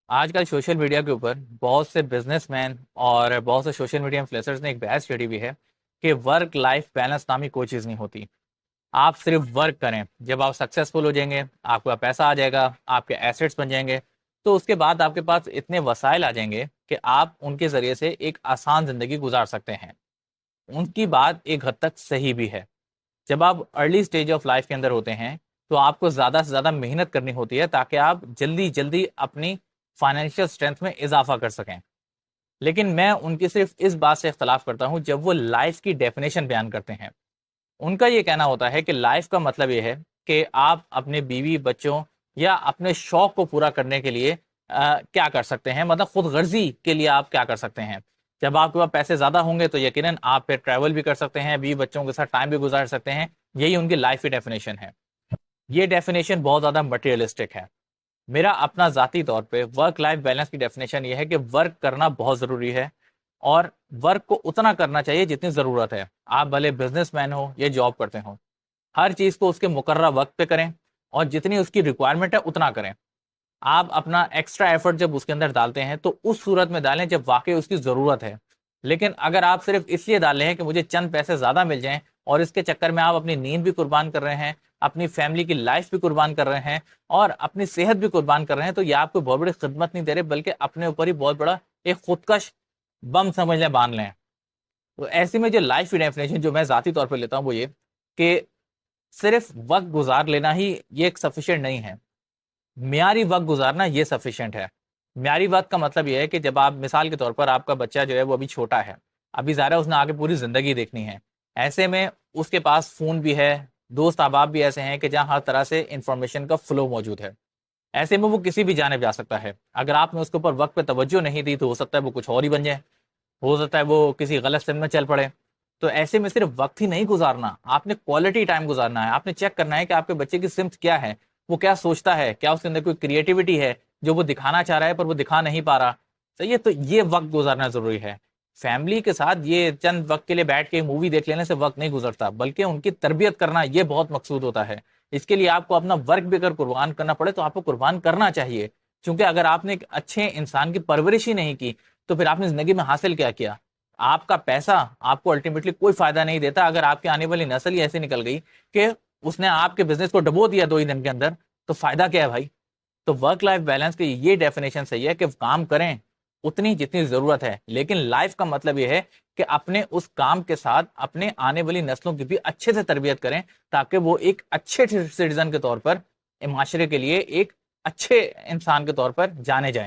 آج کل social media کے اوپر بہت سے بزنس مین اور بہت سے سوشل میڈیا انفلوئنسرز نے ایک بحث چھیڑی ہوئی ہے کہ ورک لائف بیلنس نامی کوئی چیز نہیں ہوتی. آپ صرف ورک کریں، جب آپ سکسیزفل ہو جائیں گے، آپ کا پیسہ آ جائے گا، آپ کے ایسیٹس بن جائیں گے، تو اس کے بعد آپ کے پاس اتنے وسائل آ جائیں گے کہ آپ ان کے ذریعے سے ایک آسان زندگی گزار سکتے ہیں. ان کی بات ایک حد تک صحیح بھی ہے. جب آپ ارلی سٹیج آف لائف کے اندر ہوتے ہیں تو آپ کو زیادہ سے زیادہ محنت کرنی ہوتی ہے تاکہ آپ جلدی جلدی اپنی فائنینشیل اسٹرینتھ میں اضافہ کر سکیں. لیکن میں ان کی صرف اس بات سے اختلاف کرتا ہوں جب وہ لائف کی ڈیفینیشن بیان کرتے ہیں. ان کا یہ کہنا ہوتا ہے کہ لائف کا مطلب یہ ہے کہ آپ اپنے بیوی بچوں یا اپنے شوق کو پورا کرنے کے لیے کیا کر سکتے ہیں، مطلب خود غرضی کے لیے آپ کیا کر سکتے ہیں. جب آپ کے پاس پیسے زیادہ ہوں گے تو یقیناً آپ پھر ٹریول بھی کر سکتے ہیں، بیوی بچوں کے ساتھ ٹائم بھی گزار سکتے ہیں. یہی ان کی لائف کی ڈیفینیشن ہے. یہ ڈیفینیشن بہت زیادہ مٹیریلسٹک ہے. میرا اپنا ذاتی طور پہ ورک لائف بیلنس کی ڈیفینیشن یہ ہے کہ ورک کرنا بہت ضروری ہے، اور ورک کو اتنا کرنا چاہیے جتنی ضرورت ہے. آپ بھلے بزنس مین ہو یا جاب کرتے ہو، ہر چیز کو اس کے مقررہ وقت پہ کریں اور جتنی اس کی ریکوائرمنٹ ہے اتنا کریں. آپ اپنا ایکسٹرا ایفرٹ جب اس کے اندر ڈالتے ہیں تو اس صورت میں ڈالیں جب واقعی اس کی ضرورت ہے. لیکن اگر آپ صرف اس لیے ڈال رہے ہیں کہ مجھے چند پیسے زیادہ مل جائیں اور اس کے چکر میں آپ اپنی نیند بھی قربان کر رہے ہیں، اپنی فیملی کی لائف بھی قربان کر رہے ہیں اور اپنی صحت بھی قربان کر رہے ہیں، تو یہ آپ کو بہت بڑی خدمت نہیں دے رہے بلکہ اپنے اوپر ہی بہت بڑا ایک خودکش بم سمجھ لیں، باندھ لیں. تو ایسی میں جو لائف کی ڈیفینیشن جو میں ذاتی طور پہ لیتا ہوں وہ یہ کہ صرف وقت گزار لینا ہی یہ ایک سفیشینٹ نہیں ہے. معیاری وقت گزارنا یہ سفیشینٹ ہے. معیاری وقت کا مطلب یہ ہے کہ جب آپ مثال کے طور پر آپ کا بچہ جو ہے وہ ابھی چھوٹا ہے، ابھی ظاہر ہے اس نے آگے پوری زندگی دیکھنی ہے. ایسے میں اس کے پاس فون بھی ہے، دوست احباب بھی ایسے ہیں کہ جہاں ہر طرح سے انفارمیشن کا فلو موجود ہے. ایسے میں وہ کسی بھی جانب جا سکتا ہے. اگر آپ نے اس کے اوپر وقت پہ توجہ نہیں دی تو ہو سکتا ہے وہ کچھ اور ہی بن جائے، ہو سکتا ہے وہ کسی غلط سمت میں چل پڑے. تو ایسے میں صرف وقت ہی نہیں گزارنا، آپ نے کوالٹی ٹائم گزارنا ہے. آپ نے چیک کرنا ہے کہ آپ کے بچے کی سمت کیا ہے، وہ کیا سوچتا ہے، کیا اس کے اندر کوئی کریٹیوٹی ہے جو وہ دکھانا چاہ رہا ہے پر وہ دکھا نہیں پا رہا. صحیح ہے، تو یہ وقت گزارنا ضروری ہے. فیملی کے ساتھ یہ چند وقت کے لیے بیٹھ کے مووی دیکھ لینے سے وقت نہیں گزرتا، بلکہ ان کی تربیت کرنا یہ بہت مقصود ہوتا ہے. اس کے لیے آپ کو اپنا ورک بھی اگر قربان کرنا پڑے تو آپ کو قربان کرنا چاہیے. کیونکہ اگر آپ نے ایک اچھے انسان کی پرورش ہی نہیں کی تو پھر آپ نے زندگی میں حاصل کیا کیا؟ آپ کا پیسہ آپ کو الٹیمیٹلی کوئی فائدہ نہیں دیتا اگر آپ کی آنے والی نسل ہی ایسے نکل گئی کہ اس نے آپ کے بزنس کو ڈبو دیا 2 ہی دن کے اندر، تو فائدہ کیا ہے بھائی؟ تو ورک لائف بیلنس کی یہ ڈیفینیشن صحیح ہے کہ کام کریں اتنی جتنی ضرورت ہے، لیکن لائف کا مطلب یہ ہے کہ اپنے اس کام کے ساتھ اپنے آنے والی نسلوں کی بھی اچھے سے تربیت کریں تاکہ وہ ایک اچھے سٹیزن کے طور پر معاشرے کے لیے ایک اچھے انسان کے طور پر جانے جائیں.